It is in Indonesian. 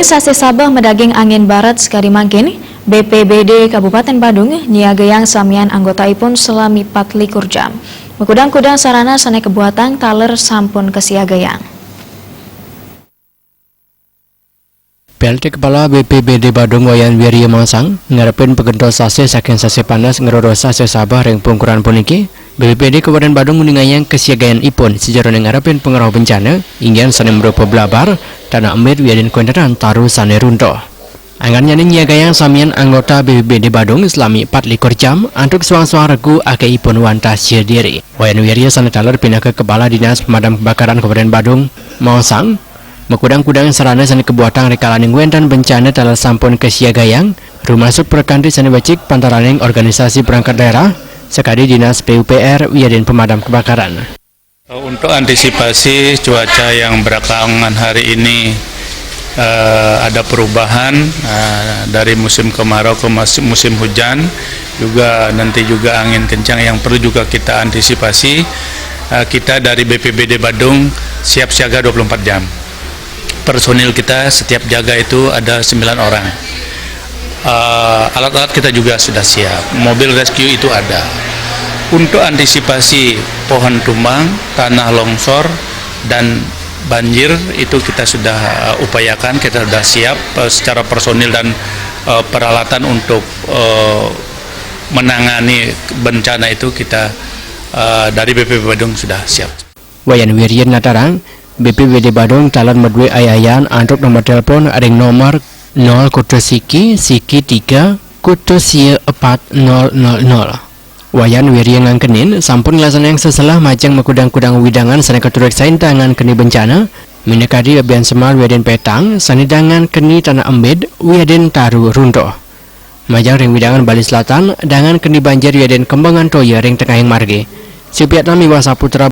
Sase Sabah medaging angin barat sekali mangkin, BPBD Kabupaten Badung nyiagayang samian anggotaipun selami 24 jam. Mekudang-kudang sarana sane kebuatan taler sampun kesiagayang. PLT Kepala BPBD Badung Wayan Wirya Mangsang ngarepin pegento sase saking sase panas ngeroro sase Sabah ring pungkuran puniki. BPBD Kabupaten Badung meningayang kesiagayaan ipun sejarah ngarepin pengaruh bencana ingin sane berupa belabar tanah emir wiadin kuenderan taru sane runtuh. Anggarnya nyiagayang samian anggota BPBD Badung selami 24 jam untuk suang-suang regu ake ipun wanta diri. Wayan Wirya sane taler pindah ke Kepala Dinas Pemadam Kebakaran Kabupaten Badung Mangsang mekudang-kudang sarana sane kebuatan rekalaning wendan bencana taler sampun kesiagayang rumasuk perkanti sane bacik pantaraning organisasi perangkat daerah sekali Dinas PUPR Wiadin Pemadam Kebakaran. Untuk antisipasi cuaca yang belakangan hari ini ada perubahan dari musim kemarau ke musim hujan, juga nanti juga angin kencang yang perlu juga kita antisipasi. Kita dari BPBD Badung siap siaga 24 jam. Personil kita setiap jaga itu ada 9 orang. Alat-alat kita juga sudah siap, mobil rescue itu ada. Untuk antisipasi pohon tumbang, tanah longsor, dan banjir itu kita sudah upayakan, kita sudah siap secara personil dan peralatan untuk menangani bencana itu kita dari BPBD Badung sudah siap. Wayan Wirya Natarang, BPBD Badung talan medue ayayan untuk nomor telepon ring nomor 0 kutu siki 3 kutu sia 4000. Wayan Wirya ngangkenin sampun ngelaksanakan seselah majang mekudang-kudang widangan sane keturek saintangan keni bencana minekadi abian semal wiadin petang sanidangan keni tanah embed wiadin taru runtuh. Majang ring widangan Bali Selatan dangan keni banjir wiadin kembangan toya ring tengahing marge. Supiatna Miwa Saputra